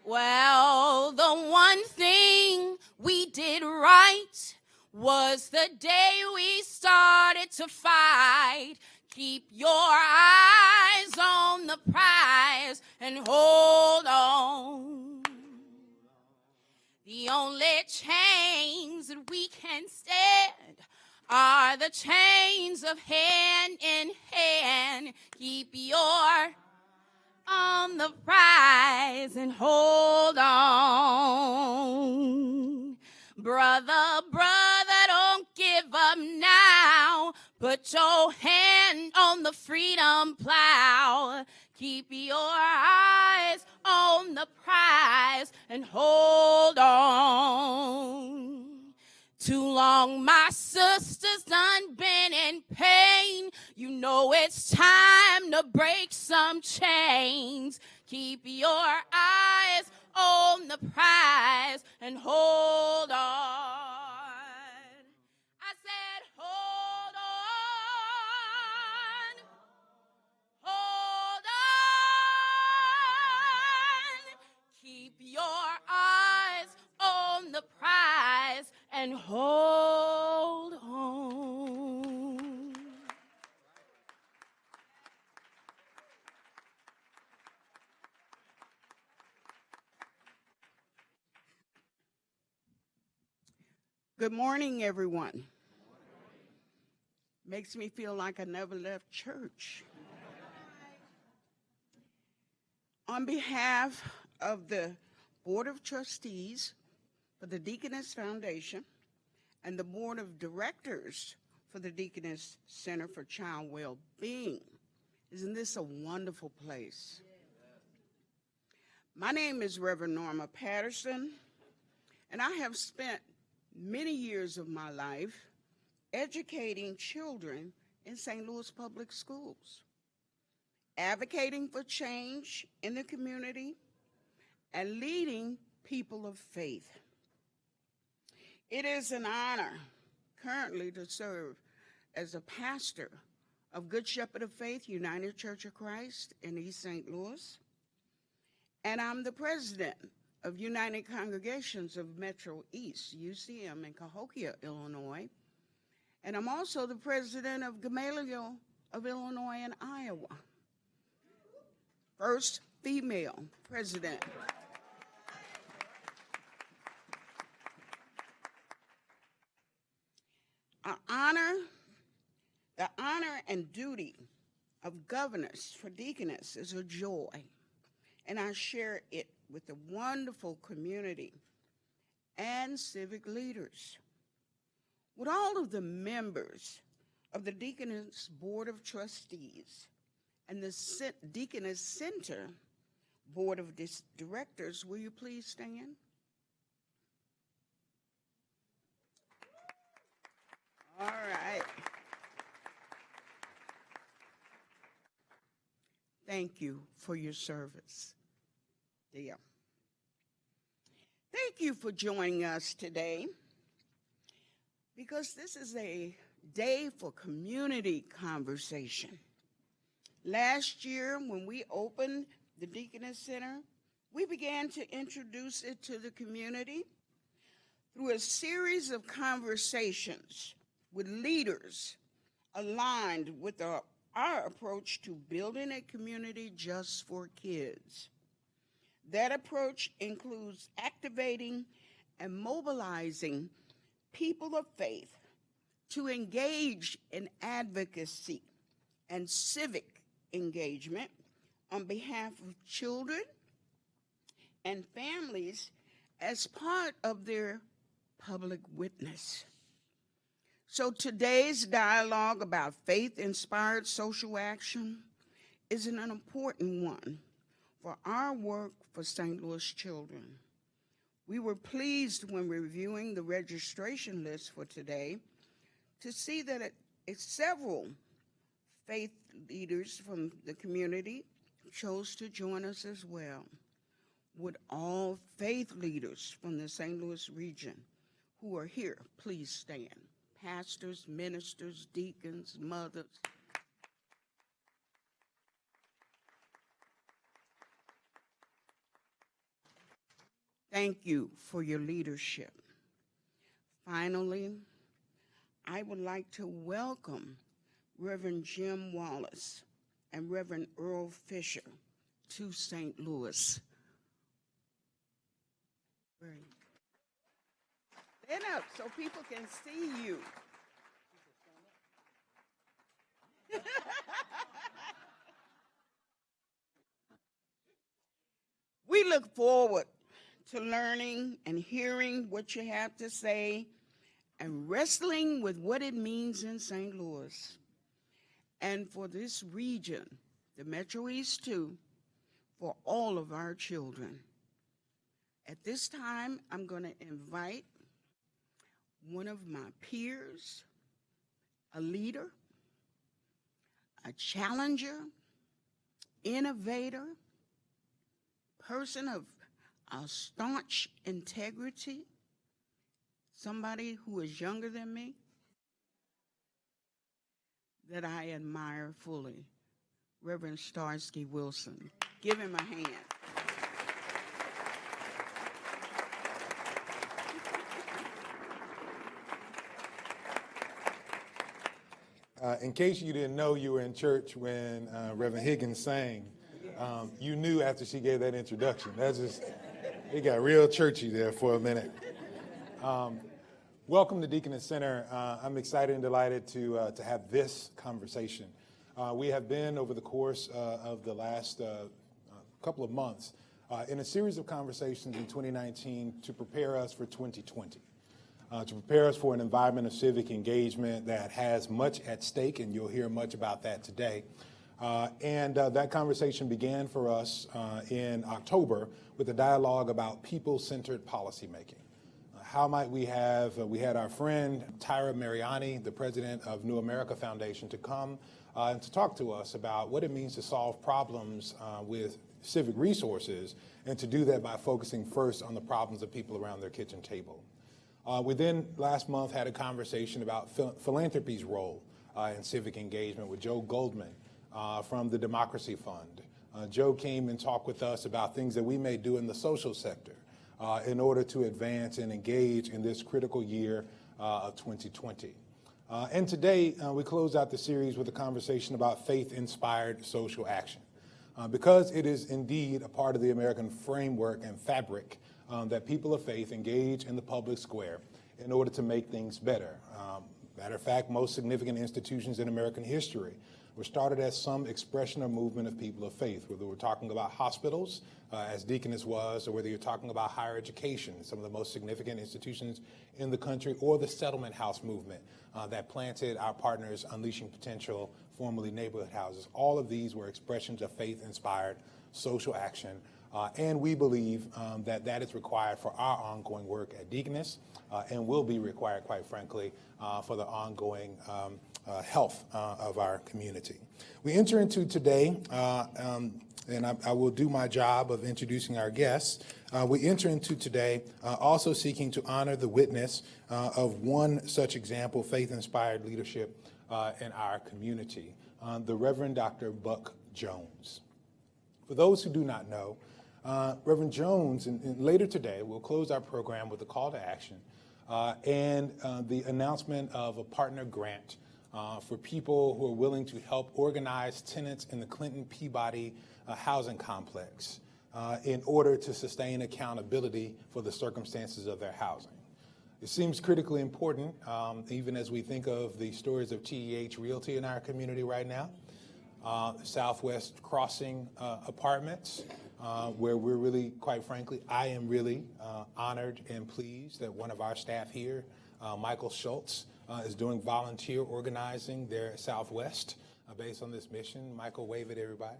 Well, the one thing we did right was the day we started to fight. Keep your eyes on the prize and hold on. The only chains that we can stand are the chains of hand in hand. Keep your on the prize and hold on. Brother, don't give up now. Put your hand on the freedom plow. Keep your eyes on the prize and hold on. Too long my sister's done been in pain. You know it's time to break some chains. Keep your eyes on the prize and hold on. I said hold on. Hold on. Keep your eyes on the prize and hold on. Good morning, everyone. Makes me feel like I never left church. On behalf of the Board of Trustees for the Deaconess Foundation and the Board of Directors for the Deaconess Center for Child Well-Being, isn't this a wonderful place? My name is Reverend Norma Patterson, and I have spent many years of my life educating children in St. Louis Public Schools, advocating for change in the community, and leading people of faith. It is an honor currently to serve as a pastor of Good Shepherd of Faith United Church of Christ in East St. Louis, and I'm the president of United Congregations of Metro East, UCM, in Cahokia, Illinois. And I'm also the president of Gamaliel of Illinois and Iowa. First female president. The honor and duty of governess for Deaconess is a joy, and I share it with the wonderful community and civic leaders. With all of the members of the Deaconess Board of Trustees and the Deaconess Center Board of Directors, will you please stand? All right. Thank you for your service. Yeah. Thank you for joining us today, because this is a day for community conversation. Last year, when we opened the Deaconess Center, we began to introduce it to the community through a series of conversations with leaders aligned with our approach to building a community just for kids. That approach includes activating and mobilizing people of faith to engage in advocacy and civic engagement on behalf of children and families as part of their public witness. So today's dialogue about faith-inspired social action is an important one for our work for St. Louis children. We were pleased when reviewing the registration list for today to see that several faith leaders from the community chose to join us as well. Would all faith leaders from the St. Louis region who are here please stand? Pastors, ministers, deacons, mothers. Thank you for your leadership. Finally, I would like to welcome Reverend Jim Wallis and Reverend Earl Fisher to St. Louis. Stand up so people can see you. We look forward to learning and hearing what you have to say and wrestling with what it means in St. Louis. And for this region, the Metro East too, for all of our children. At this time, I'm going to invite one of my peers, a leader, a challenger, innovator, person of a staunch integrity, somebody who is younger than me, that I admire fully, Reverend Starsky Wilson. Give him a hand. In case you didn't know, you were in church when Reverend Higgins sang. You knew after she gave that introduction. It got real churchy there for a minute. Welcome to Deaconess Center. I'm excited and delighted to have this conversation. We have been, over the course of the last couple of months, in a series of conversations in 2019 to prepare us for 2020. To prepare us for an environment of civic engagement that has much at stake, and you'll hear much about that today. That conversation began for us in October with a dialogue about people-centered policymaking. How might we had our friend Tyra Mariani, the president of New America Foundation, to come and to talk to us about what it means to solve problems with civic resources, and to do that by focusing first on the problems of people around their kitchen table. We then last month had a conversation about philanthropy's role in civic engagement with Joe Goldman from the Democracy Fund. Joe came and talked with us about things that we may do in the social sector in order to advance and engage in this critical year of 2020. And today we close out the series with a conversation about faith-inspired social action. Because it is indeed a part of the American framework and fabric that people of faith engage in the public square in order to make things better. Matter of fact, most significant institutions in American history were started as some expression or movement of people of faith, whether we're talking about hospitals, as Deaconess was, or whether you're talking about higher education, some of the most significant institutions in the country, or the settlement house movement that planted our partners Unleashing Potential, formerly Neighborhood Houses. All of these were expressions of faith-inspired social action. And we believe that is required for our ongoing work at Deaconess and will be required, quite frankly, for the ongoing health of our community. We enter into today, and I will do my job of introducing our guests. We enter into today also seeking to honor the witness of one such example, faith-inspired leadership in our community, the Reverend Dr. Buck Jones. For those who do not know, Reverend Jones, and later today, we'll close our program with a call to action and the announcement of a partner grant for people who are willing to help organize tenants in the Clinton Peabody housing complex in order to sustain accountability for the circumstances of their housing. It seems critically important, even as we think of the stories of TEH Realty in our community right now, Southwest Crossing Apartments, where we're really, quite frankly, I am really honored and pleased that one of our staff here, Michael Schultz, is doing volunteer organizing there at Southwest based on this mission. Michael, wave at everybody.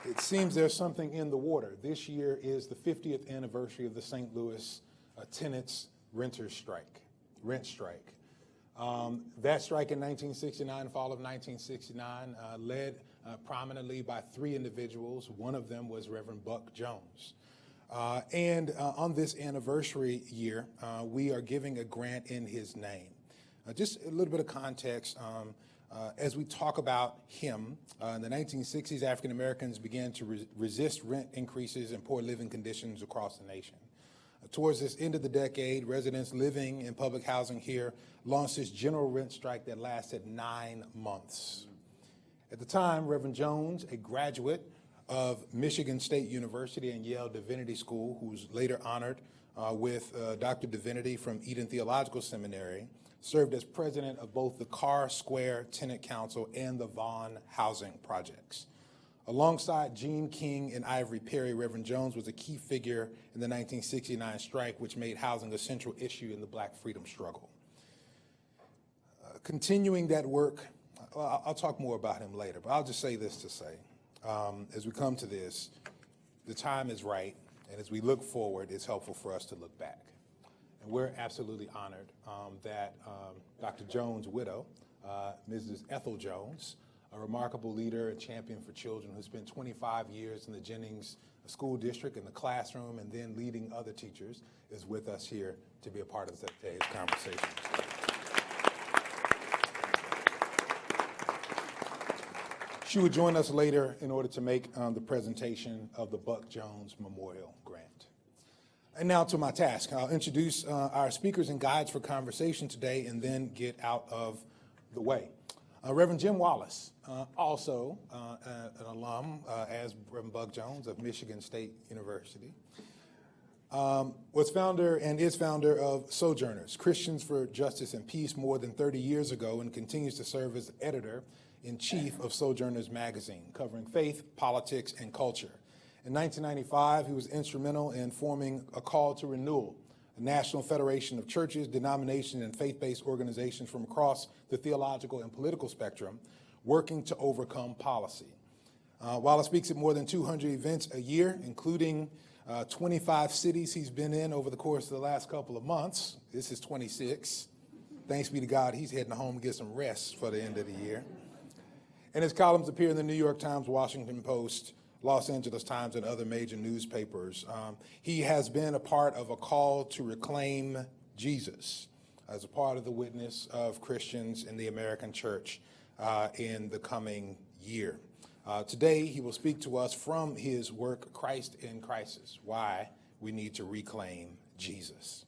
It seems there's something in the water. This year is the 50th anniversary of the St. Louis tenants rent strike. That strike in 1969, fall of 1969, led prominently by three individuals. One of them was Reverend Buck Jones. And on this anniversary year, we are giving a grant in his name. Just a little bit of context. As we talk about him, in the 1960s, African Americans began to resist rent increases and poor living conditions across the nation. Towards this end of the decade, residents living in public housing here launched this general rent strike that lasted 9 months. At the time, Reverend Jones, a graduate of Michigan State University and Yale Divinity School, who was later honored with Dr. Divinity from Eden Theological Seminary, served as president of both the Carr Square Tenant Council and the Vaughn Housing Projects. Alongside Gene King and Ivory Perry, Reverend Jones was a key figure in the 1969 strike, which made housing a central issue in the Black freedom struggle. Continuing that work, I'll talk more about him later, but I'll just say this to say, as we come to this, the time is right, and as we look forward, it's helpful for us to look back. And we're absolutely honored that Dr. Jones' widow, Mrs. Ethel Jones, a remarkable leader and champion for children who spent 25 years in the Jennings School District in the classroom and then leading other teachers, is with us here to be a part of today's conversation. She will join us later in order to make the presentation of the Buck Jones Memorial Grant. And now to my task. I'll introduce our speakers and guides for conversation today and then get out of the way. Reverend Jim Wallis, also an alum, as Reverend Buck Jones of Michigan State University, was founder and is founder of Sojourners, Christians for Justice and Peace, more than 30 years ago, and continues to serve as editor-in-chief of Sojourners magazine, covering faith, politics, and culture. In 1995, he was instrumental in forming a call to renewal, a national federation of churches, denominations, and faith-based organizations from across the theological and political spectrum, working to overcome policy. Wallis speaks at more than 200 events a year, including 25 cities he's been in over the course of the last couple of months. This is 26. Thanks be to God, he's heading home to get some rest for the end of the year. And his columns appear in the New York Times, Washington Post, Los Angeles Times, and other major newspapers. He has been a part of a call to reclaim Jesus as a part of the witness of Christians in the American church in the coming year. Today, he will speak to us from his work, Christ in Crisis, Why We Need to Reclaim Jesus.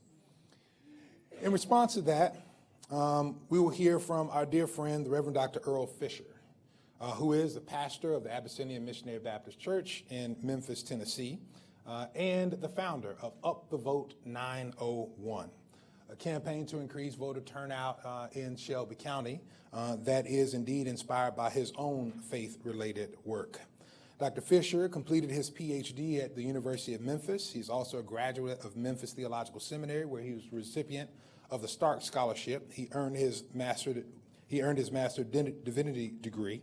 In response to that, we will hear from our dear friend, the Reverend Dr. Earl Fisher, who is the pastor of the Abyssinian Missionary Baptist Church in Memphis, Tennessee, and the founder of Up the Vote 901, a campaign to increase voter turnout in Shelby County that is indeed inspired by his own faith-related work. Dr. Fisher completed his PhD at the University of Memphis. He's also a graduate of Memphis Theological Seminary, where he was recipient of the Stark Scholarship. He earned his Master Divinity degree.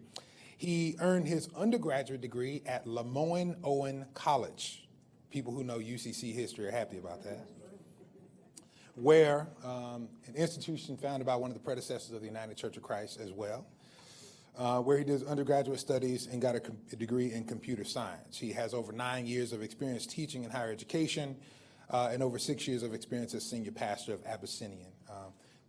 He earned his undergraduate degree at Lemoyne-Owen College. People who know UCC history are happy about that. Where an institution founded by one of the predecessors of the United Church of Christ as well, where he did undergraduate studies and got a degree in computer science. He has over 9 years of experience teaching in higher education and over 6 years of experience as senior pastor of Abyssinian.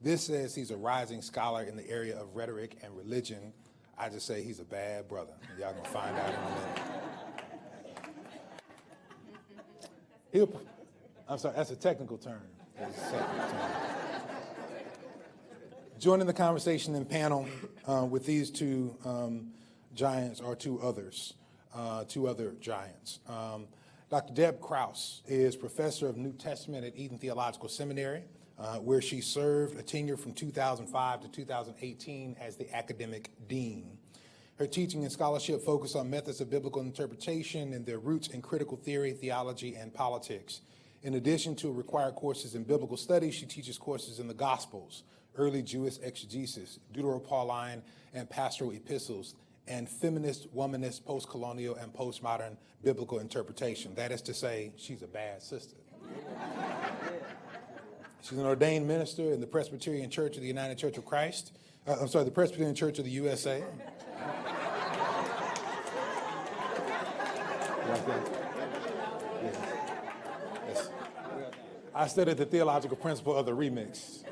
This says he's a rising scholar in the area of rhetoric and religion. I just say he's a bad brother. Y'all gonna find out in a minute. I'm sorry, that's a technical term. Joining the conversation and panel with these two giants are two other giants. Dr. Deb Krause is professor of New Testament at Eden Theological Seminary, where she served a tenure from 2005 to 2018 as the academic dean. Her teaching and scholarship focus on methods of biblical interpretation and their roots in critical theory, theology, and politics. In addition to required courses in biblical studies, she teaches courses in the Gospels, early Jewish exegesis, Deutero-Pauline and pastoral epistles, and feminist, womanist, post-colonial, and postmodern biblical interpretation. That is to say, she's a bad sister. She's an ordained minister in the Presbyterian Church of the United Church of Christ. The Presbyterian Church of the USA. Yes. I studied the theological principle of the remix.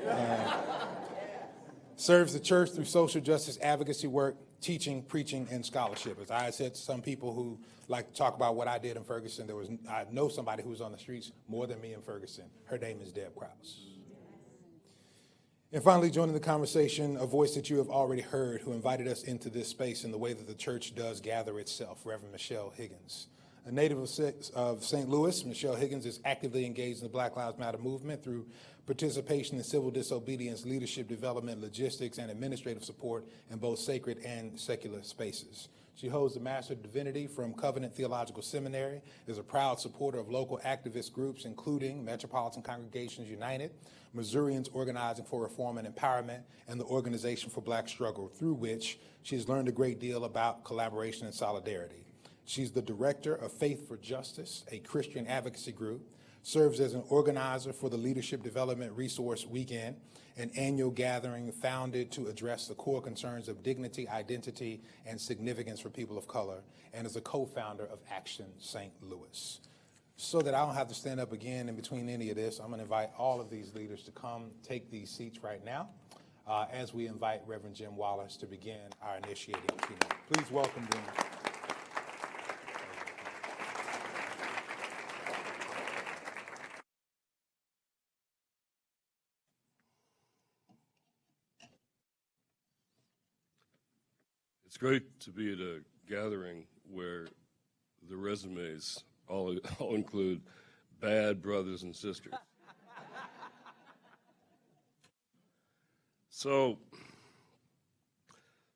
serves the church through social justice advocacy work, teaching, preaching, and scholarship. As I said to some people who like to talk about what I did in Ferguson, I know somebody who was on the streets more than me in Ferguson. Her name is Deb Krause. And finally, joining the conversation, a voice that you have already heard who invited us into this space in the way that the church does gather itself, Reverend Michelle Higgins. A native of St. Louis, Michelle Higgins is actively engaged in the Black Lives Matter movement through participation in civil disobedience, leadership development, logistics, and administrative support in both sacred and secular spaces. She holds a Master of Divinity from Covenant Theological Seminary, is a proud supporter of local activist groups, including Metropolitan Congregations United, Missourians Organizing for Reform and Empowerment, and the Organization for Black Struggle, through which she has learned a great deal about collaboration and solidarity. She's the director of Faith for Justice, a Christian advocacy group, serves as an organizer for the Leadership Development Resource Weekend, an annual gathering founded to address the core concerns of dignity, identity, and significance for people of color, and is a co-founder of Action St. Louis. So that I don't have to stand up again in between any of this, I'm going to invite all of these leaders to come take these seats right now as we invite Reverend Jim Wallis to begin our initiating keynote. Please welcome them. It's great to be at a gathering where the resumes all include bad brothers and sisters. So,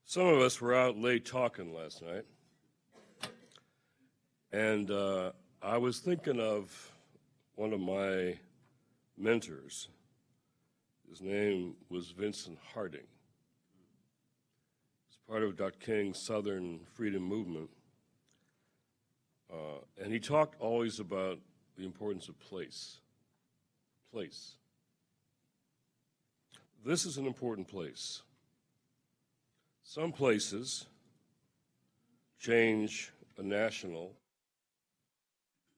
some of us were out late talking last night, and I was thinking of one of my mentors. His name was Vincent Harding. Part of Dr. King's Southern Freedom Movement, and he talked always about the importance of place. Place. This is an important place. Some places change a national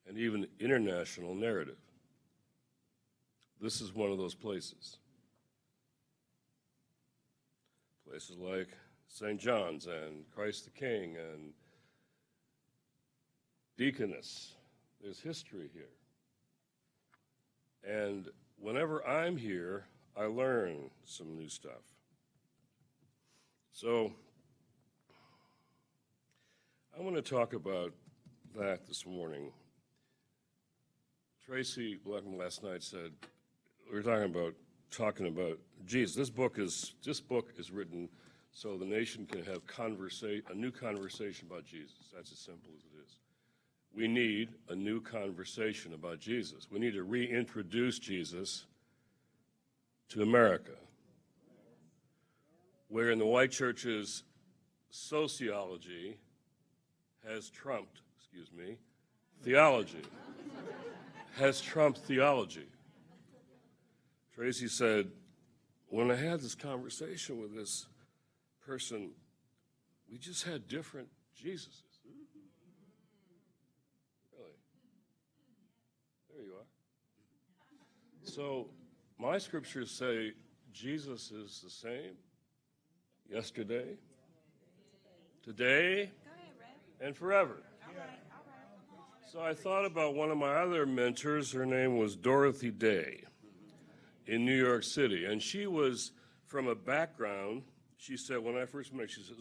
and even international narrative. This is one of those places. Places like St. John's and Christ the King and Deaconess. There's history here. And whenever I'm here, I learn some new stuff. So I want to talk about that this morning. Tracy Blackman last night said, we were talking about Jesus. This book is written so the nation can have a new conversation about Jesus. That's as simple as it is. We need a new conversation about Jesus. We need to reintroduce Jesus to America, where in the white church's sociology has trumped, theology, has trumped theology. Tracy said, when I had this conversation with this person, we just had different Jesuses. Really? There you are. So my scriptures say Jesus is the same yesterday, today, and forever. So I thought about one of my other mentors. Her name was Dorothy Day in New York City, and she was from a background. She said, when I first met her, she said,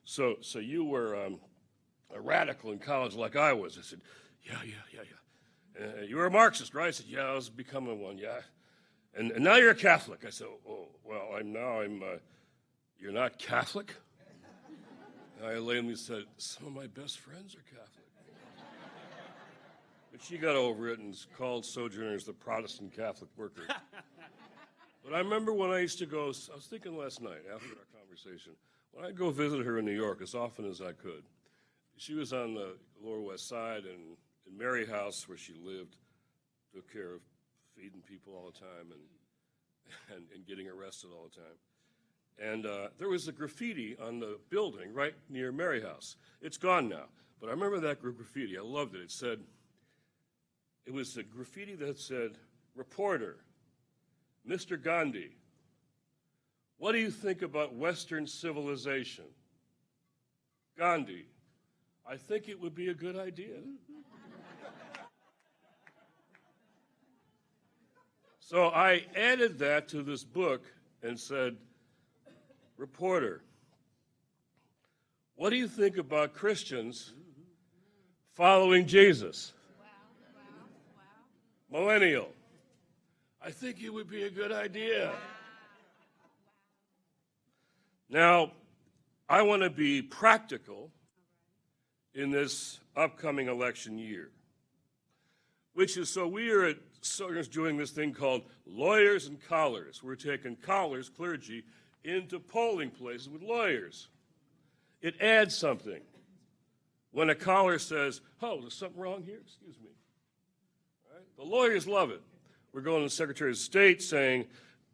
so you were a radical in college like I was. I said, yeah. You were a Marxist, right? I said, yeah, I was becoming one, yeah. And now you're a Catholic. I said, oh, well, you're not Catholic? And I lamely said, some of my best friends are Catholic. But she got over it and called Sojourners the Protestant Catholic workers. But I remember when I used to go, I was thinking last night after our conversation, when I'd go visit her in New York as often as I could, she was on the Lower West Side and in Mary House where she lived, took care of feeding people all the time and getting arrested all the time. And there was a graffiti on the building right near Mary House. It's gone now, but I remember that graffiti. I loved it. It was a graffiti that said, reporter, Mr. Gandhi, What do you think about Western civilization? Gandhi, I think it would be a good idea. So I added that to this book and said, reporter, what do you think about Christians following Jesus? Millennial, I think it would be a good idea. Now, I want to be practical in this upcoming election year, which is, so we are at Sojourners doing this thing called lawyers and collars. We're taking collars, clergy, into polling places with lawyers. It adds something. When a collar says, oh, there's something wrong here, excuse me. All right? The lawyers love it. We're going to the Secretary of State saying,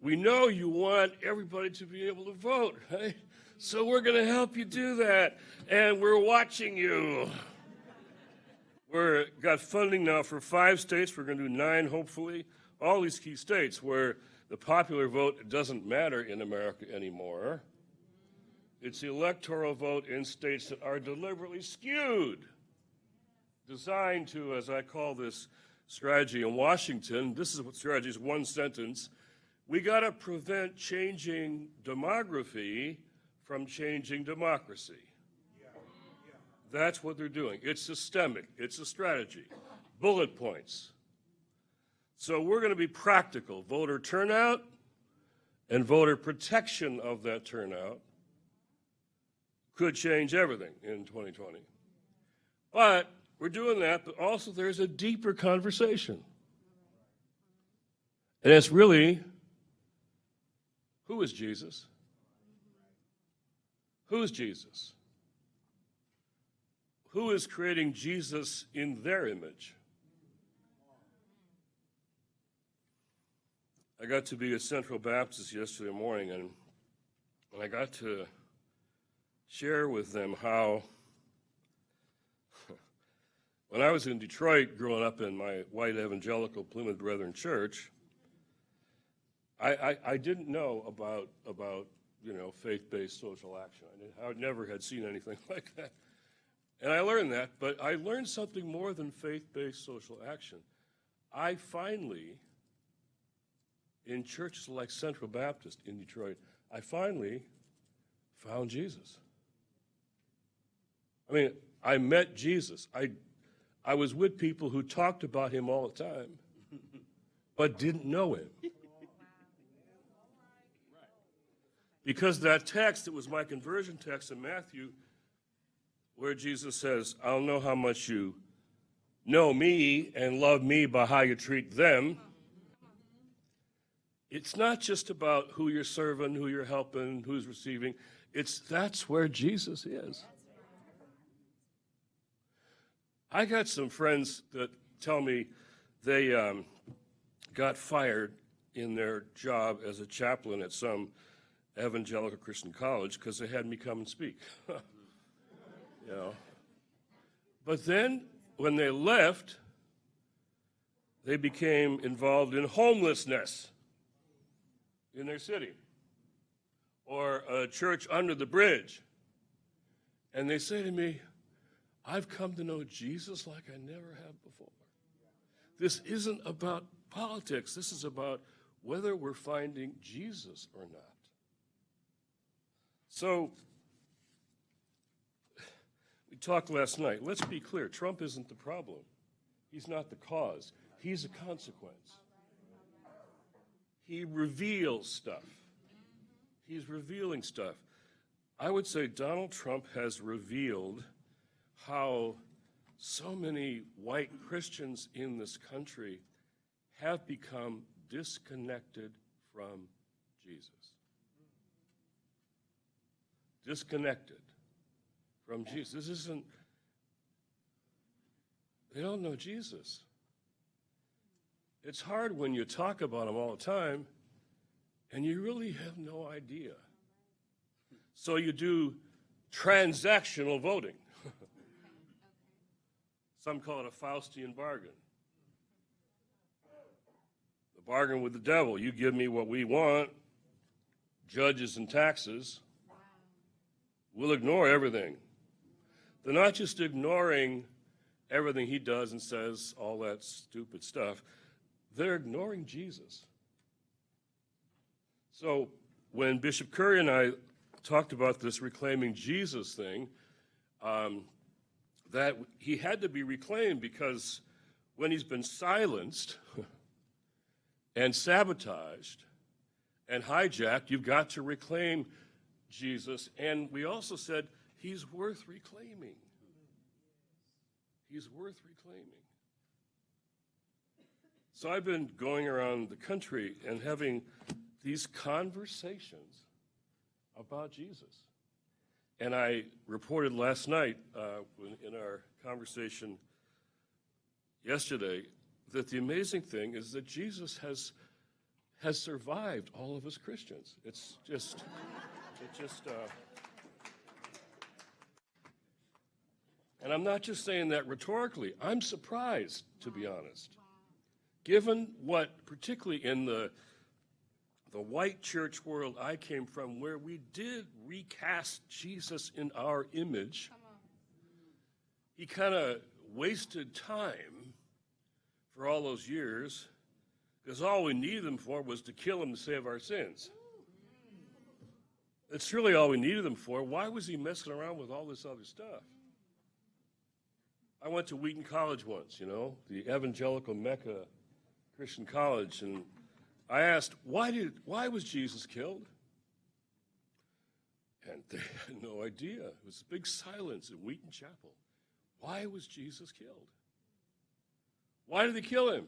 we know you want everybody to be able to vote, right? So we're going to help you do that, and we're watching you. We've got funding now for 5 states. We're going to do 9, hopefully. All these key states where the popular vote doesn't matter in America anymore. It's the electoral vote in states that are deliberately skewed, designed to, as I call this strategy in Washington, this is what strategy is, one sentence. We got to prevent changing demography from changing democracy. That's what they're doing. It's systemic. It's a strategy. Bullet points. So we're going to be practical. Voter turnout and voter protection of that turnout could change everything in 2020. But we're doing that, but also there's a deeper conversation. And it's really, who is Jesus? Who is Jesus? Who is creating Jesus in their image? I got to be a Central Baptist yesterday morning, and I got to share with them how, when I was in Detroit growing up in my white evangelical Plymouth Brethren church, I didn't know about faith-based social action. I never had seen anything like that. And I learned that, but I learned something more than faith-based social action. I finally, in churches like Central Baptist in Detroit, I finally found Jesus. I mean, I met Jesus. I was with people who talked about him all the time, but didn't know him. Because that text, it was my conversion text in Matthew, where Jesus says, I'll know how much you know me and love me by how you treat them. It's not just about who you're serving, who you're helping, who's receiving. That's where Jesus is. I got some friends that tell me they got fired in their job as a chaplain at some evangelical Christian college because they had me come and speak. But then when they left, they became involved in homelessness in their city or a church under the bridge. And they say to me, I've come to know Jesus like I never have before. This isn't about politics. This is about whether we're finding Jesus or not. So, we talked last night. Let's be clear. Trump isn't the problem. He's not the cause. He's a consequence. He reveals stuff. He's revealing stuff. I would say Donald Trump has revealed how so many white Christians in this country have become disconnected from Jesus. Disconnected from Jesus. They don't know Jesus. It's hard when you talk about him all the time and you really have no idea. So you do transactional voting. Some call it a Faustian bargain. The bargain with the devil. You give me what we want, judges and taxes will ignore everything. They're not just ignoring everything he does and says, all that stupid stuff. They're ignoring Jesus. So when Bishop Curry and I talked about this reclaiming Jesus thing, that he had to be reclaimed because when he's been silenced and sabotaged and hijacked, you've got to reclaim Jesus. And we also said he's worth reclaiming. He's worth reclaiming. So I've been going around the country and having these conversations about Jesus. And I reported last night in our conversation yesterday that the amazing thing is that Jesus has survived all of us Christians. And I'm not just saying that rhetorically. I'm surprised, to be honest. Given what, particularly in the white church world I came from, where we did recast Jesus in our image, he kind of wasted time for all those years because all we needed him for was to kill him to save our sins. It's really all we needed him for. Why was he messing around with all this other stuff? I went to Wheaton College once, the evangelical Mecca Christian college, and I asked, why was Jesus killed? And they had no idea. It was a big silence in Wheaton Chapel. Why was Jesus killed? Why did they kill him?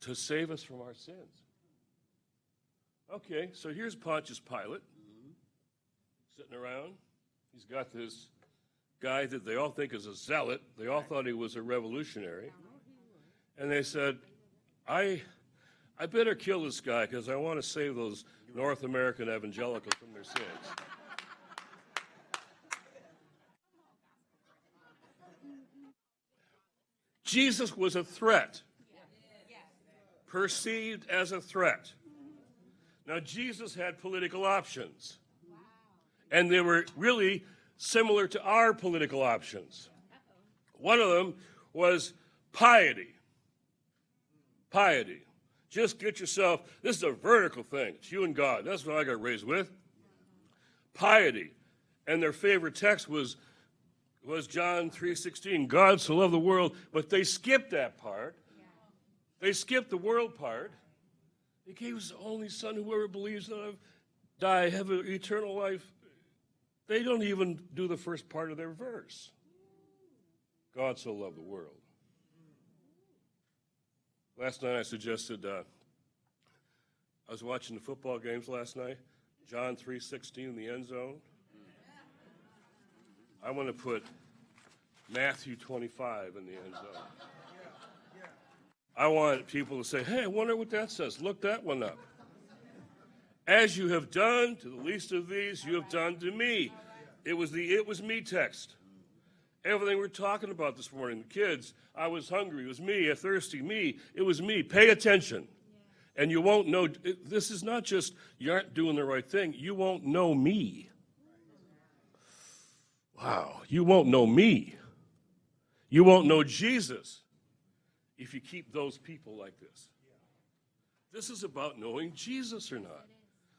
To save us from our sins. Okay, so here's Pontius Pilate sitting around. He's got this guy that they all think is a zealot. They all thought he was a revolutionary. And they said, I better kill this guy because I want to save those North American evangelicals from their sins. Jesus was a threat, perceived as a threat. Now, Jesus had political options, and they were really similar to our political options. One of them was piety. Piety. Just get yourself, this is a vertical thing. It's you and God. That's what I got raised with. Piety. And their favorite text was John 3:16. God so loved the world, but they skipped that part. They skipped the world part. He gave his only son, whoever believes that I've died, have eternal life. They don't even do the first part of their verse. God so loved the world. Last night I suggested, I was watching the football games last night, John 3:16 in the end zone. I want to put Matthew 25 in the end zone. I want people to say, hey, I wonder what that says. Look that one up. As you have done to the least of these, you have done to me. It was the it was me text. Everything we're talking about this morning, the kids, I was hungry, it was me, I thirsty, me, it was me. Pay attention. And you won't know, this is not just you aren't doing the right thing, you won't know me. Wow, you won't know me. You won't know Jesus if you keep those people like this. This is about knowing Jesus or not.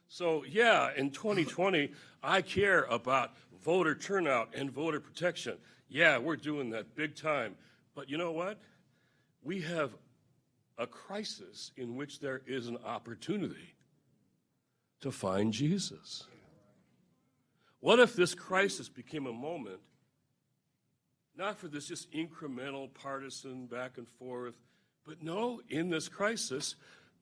So, yeah, in 2020, I care about voter turnout and voter protection. Yeah, we're doing that big time. But you know what? We have a crisis in which there is an opportunity to find Jesus. What if this crisis became a moment, not for this just incremental partisan back and forth, but no, in this crisis,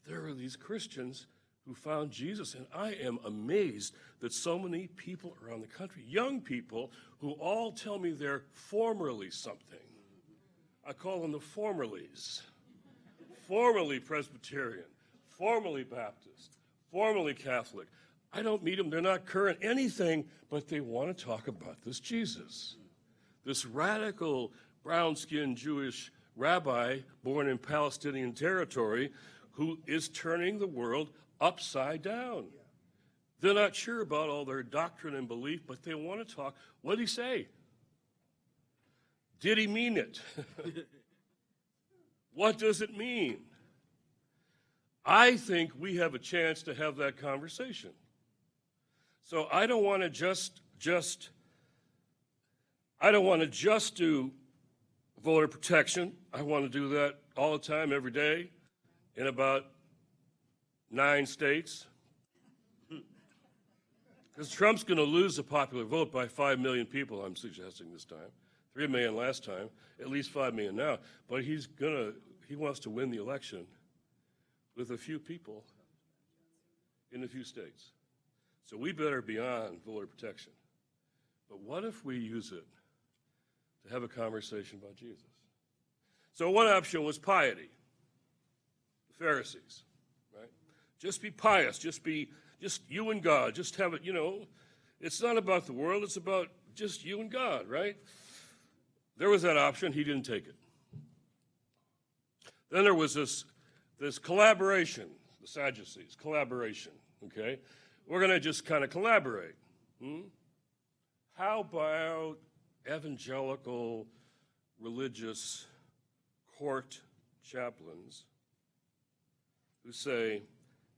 there are these Christians who found Jesus, and I am amazed that so many people around the country, young people, who all tell me they're formerly something. I call them the formerlies. Formerly Presbyterian, formerly Baptist, formerly Catholic. I don't meet them, they're not current anything, but they want to talk about this Jesus. This radical brown-skinned Jewish rabbi born in Palestinian territory who is turning the world upside down. They're not sure about all their doctrine and belief, but they want to talk. What did he say? Did he mean it? What does it mean? I think we have a chance to have that conversation. So I don't want to just do voter protection. I want to do that all the time, every day, in about 9 states. Because Trump's going to lose the popular vote by 5 million people, I'm suggesting this time. 3 million last time, at least 5 million now. But he wants to win the election with a few people in a few states. So we better be on voter protection. But what if we use it to have a conversation about Jesus? So one option was piety. The Pharisees, right? Just be pious, just you and God, just have it, it's not about the world, it's about just you and God, right? There was that option, he didn't take it. Then there was this collaboration, the Sadducees, collaboration, okay? We're going to just kind of collaborate. How about evangelical religious court chaplains who say,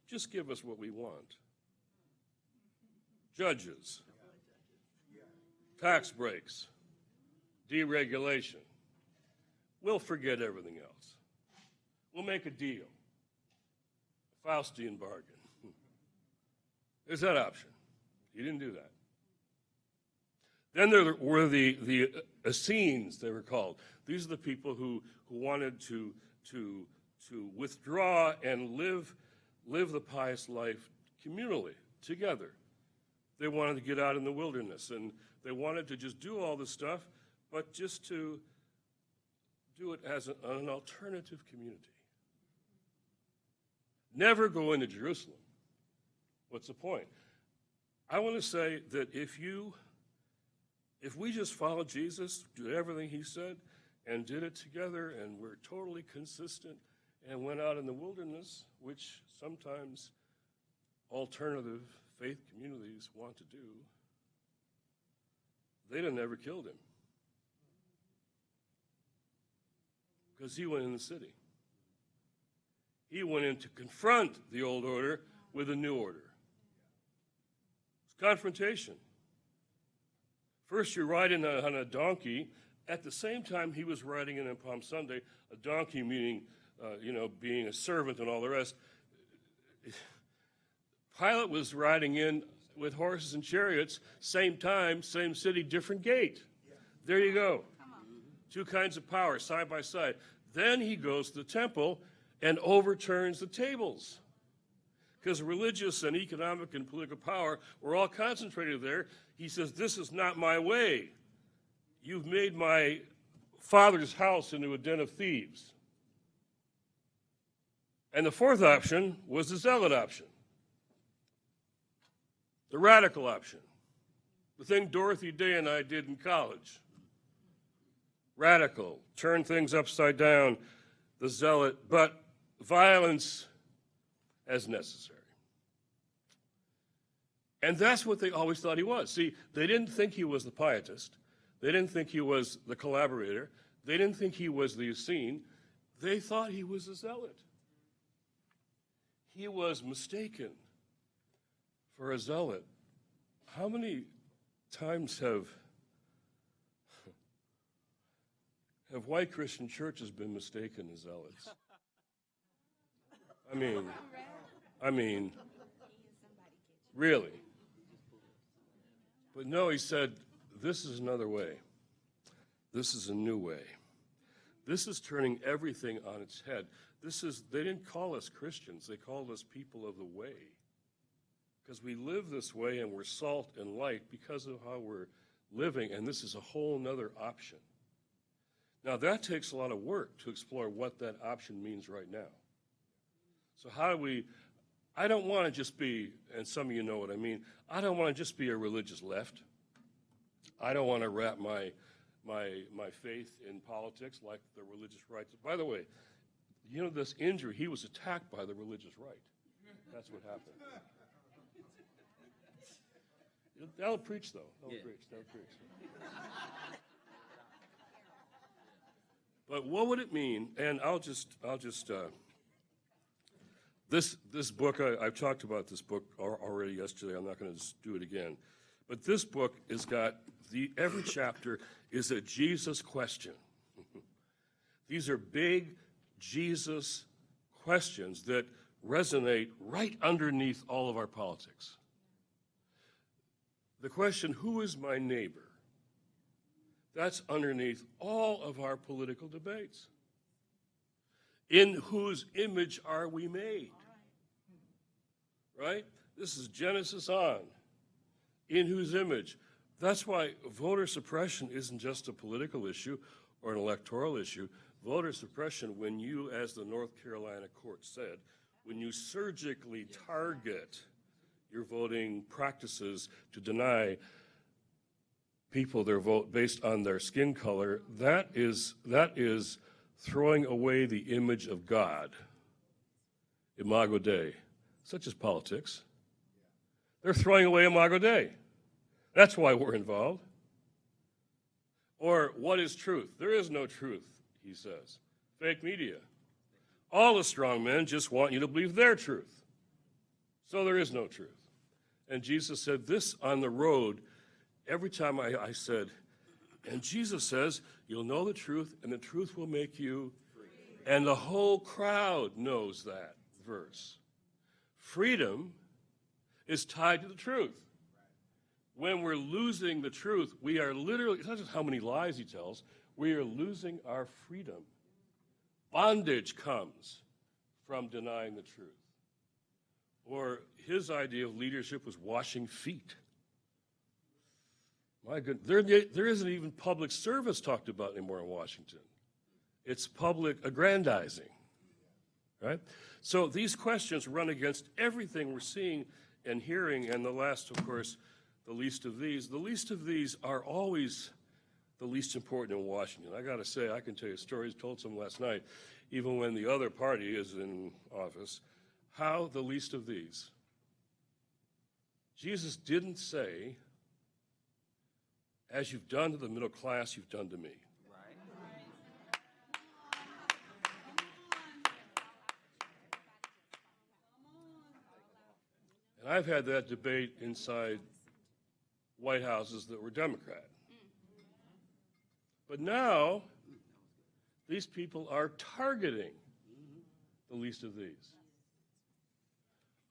just give us what we want? Judges, tax breaks, deregulation. We'll forget everything else. We'll make a deal, a Faustian bargain. There's that option. He didn't do that. Then there were the Essenes, they were called. These are the people who wanted to withdraw and live the pious life communally, together. They wanted to get out in the wilderness, and they wanted to just do all this stuff, but just to do it as an alternative community. Never go into Jerusalem. What's the point? I want to say that if we just followed Jesus, did everything he said, and did it together, and we're totally consistent, and went out in the wilderness, which sometimes alternative faith communities want to do, they'd have never killed him. Because he went in the city. He went in to confront the old order with a new order. It's confrontation. First, you're riding on a donkey. At the same time, he was riding in on Palm Sunday, a donkey meaning, being a servant and all the rest. Pilate was riding in with horses and chariots, same time, same city, different gate. There you go. Two kinds of power, side by side. Then he goes to the temple and overturns the tables. Because religious and economic and political power were all concentrated there. He says, this is not my way. You've made my father's house into a den of thieves. And the fourth option was the zealot option. The radical option. The thing Dorothy Day and I did in college. Radical, turn things upside down, the zealot, but violence as necessary. And that's what they always thought he was. See, they didn't think he was the pietist. They didn't think he was the collaborator. They didn't think he was the Essene. They thought he was a zealot. He was mistaken for a zealot. How many times have white Christian churches been mistaken as zealots? I mean, really. But no, he said, this is another way. This is a new way. This is turning everything on its head. They didn't call us Christians, they called us people of the way. Because we live this way and we're salt and light because of how we're living, and this is a whole nother option. Now that takes a lot of work to explore what that option means right now. So how do we, I don't want to just be, and some of you know what I mean, I don't want to just be a religious left. I don't want to wrap my faith in politics like the religious right. By the way, You know, this injury, he was attacked by the religious right. That's what happened. That'll preach, though. That'll preach. But what would it mean? And this book, I've talked about this book already yesterday. I'm not going to do it again. But this book has got every chapter is a Jesus question. These are big Jesus questions that resonate right underneath all of our politics. The question, who is my neighbor? That's underneath all of our political debates. In whose image are we made? Right? This is Genesis on. In whose image? That's why voter suppression isn't just a political issue or an electoral issue. Voter suppression, when you, as the North Carolina court said, when you surgically target your voting practices to deny people their vote based on their skin color, that is throwing away the image of God, Imago Dei, such as politics. They're throwing away Imago Dei. That's why we're involved. Or what is truth? There is no truth, he says. Fake media. All the strong men just want you to believe their truth. So there is no truth. And Jesus said this on the road. Every time I said, and Jesus says, you'll know the truth, and the truth will make you free. And the whole crowd knows that verse. Freedom is tied to the truth. When we're losing the truth, we are literally, it's not just how many lies he tells, we are losing our freedom. Bondage comes from denying the truth. Or his idea of leadership was washing feet. My goodness, there isn't even public service talked about anymore in Washington. It's public aggrandizing, right? So these questions run against everything we're seeing and hearing, and the last, of course, the least of these. The least of these are always the least important in Washington. I got to say, I can tell you stories, told some last night, even when the other party is in office, how the least of these. Jesus didn't say, as you've done to the middle class, you've done to me. And I've had that debate inside White Houses that were Democrat. But now, these people are targeting the least of these.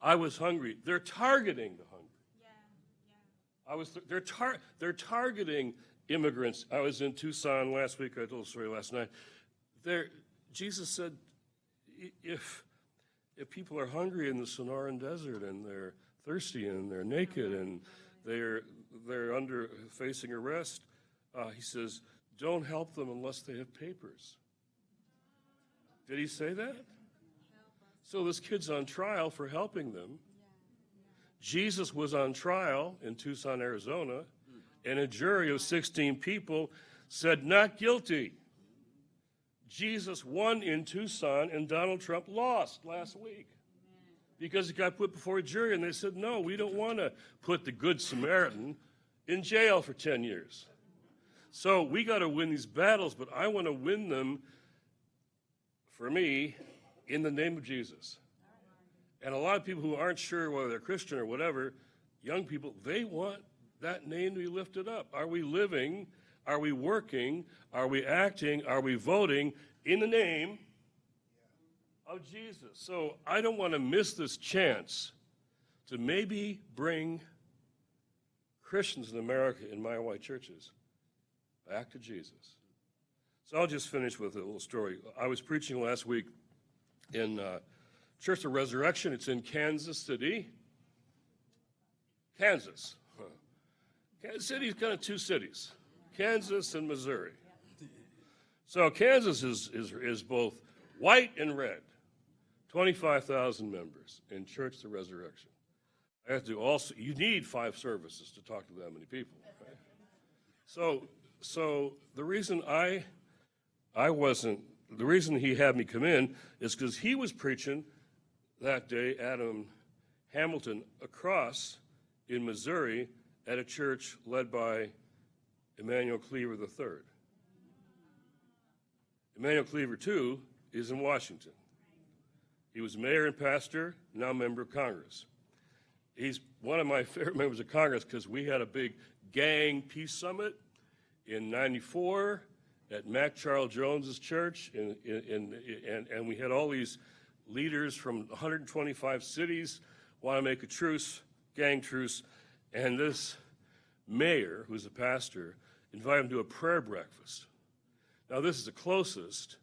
I was hungry. They're targeting the hungry. They're targeting immigrants. I was in Tucson last week. I told a story last night. Jesus said, if people are hungry in the Sonoran Desert and they're thirsty and they're naked and they're facing arrest, he says, don't help them unless they have papers. Did he say that? So this kid's on trial for helping them. Jesus was on trial in Tucson, Arizona, and a jury of 16 people said not guilty. Jesus won in Tucson, and Donald Trump lost last week because he got put before a jury, and they said, no, we don't want to put the Good Samaritan in jail for 10 years. So we got to win these battles, but I want to win them, for me, in the name of Jesus. And a lot of people who aren't sure whether they're Christian or whatever, young people, they want that name to be lifted up. Are we living? Are we working? Are we acting? Are we voting in the name of Jesus? So I don't want to miss this chance to maybe bring Christians in America in my white churches back to Jesus. So I'll just finish with a little story. I was preaching last week in Church of Resurrection. It's in Kansas City. Kansas. Kansas City's kind of two cities, Kansas and Missouri. So Kansas is both white and red. 25,000 members in Church of Resurrection. I have to also, you need 5 services to talk to that many people. Right? So the reason I wasn't the reason he had me come in is because he was preaching that day, Adam Hamilton, across in Missouri at a church led by Emmanuel Cleaver III. Emmanuel Cleaver, too, is in Washington. He was mayor and pastor, now member of Congress. He's one of my favorite members of Congress because we had a big gang peace summit in '94 at Mac Charles Jones's church, and we had all these leaders from 125 cities want to make a truce, gang truce, and this mayor, who's a pastor, invited him to a prayer breakfast. Now, this is the closest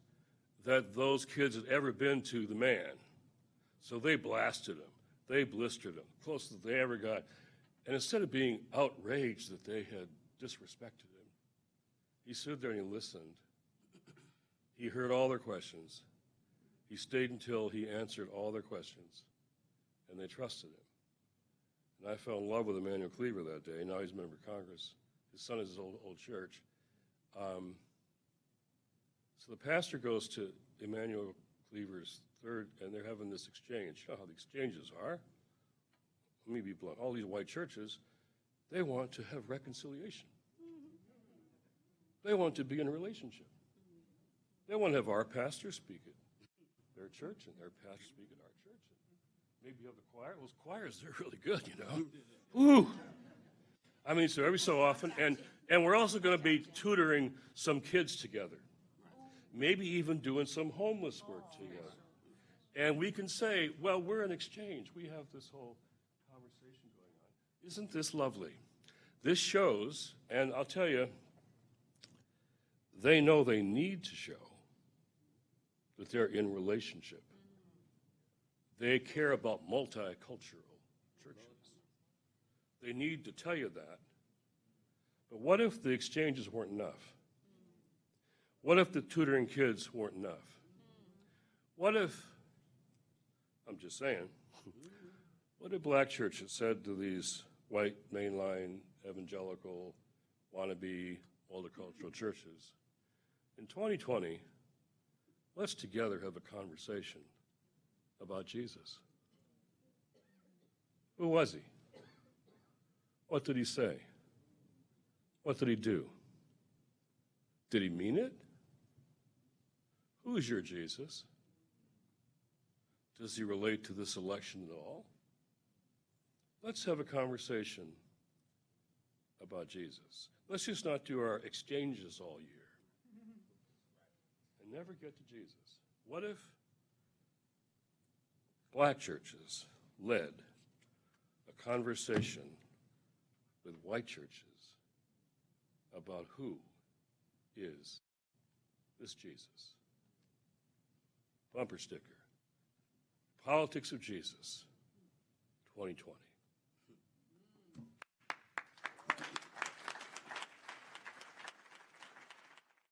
that those kids had ever been to the man. So they blasted him. They blistered him, closest they ever got. And instead of being outraged that they had disrespected him, he stood there and he listened. He heard all their questions. He stayed until he answered all their questions, and they trusted him. And I fell in love with Emmanuel Cleaver that day. Now he's a member of Congress. His son is his old church. So the pastor goes to Emmanuel Cleaver's third, and they're having this exchange. You know how the exchanges are. Let me be blunt. All these white churches, they want to have reconciliation. They want to be in a relationship. They want to have our pastor speak at their church and their pastor speak at our church. And maybe you have the choir. Those choirs, they're really good, you know. Woo! I mean, so every so often, and we're also going to be tutoring some kids together. Maybe even doing some homeless work together. And we can say, well, we're in exchange. We have this whole conversation going on. Isn't this lovely? This shows, and I'll tell you, they know they need to show that they're in relationship. They care about multicultural churches. They need to tell you that. But what if the exchanges weren't enough? What if the tutoring kids weren't enough? What if, I'm just saying, what if black churches said to these white, mainline, evangelical, wannabe, multicultural churches, in 2020, let's together have a conversation about Jesus. Who was he? What did he say? What did he do? Did he mean it? Who is your Jesus? Does he relate to this election at all? Let's have a conversation about Jesus. Let's just not do our exchanges all year and never get to Jesus. What if black churches led a conversation with white churches about who is this Jesus? Bumper sticker. Politics of Jesus, 2020.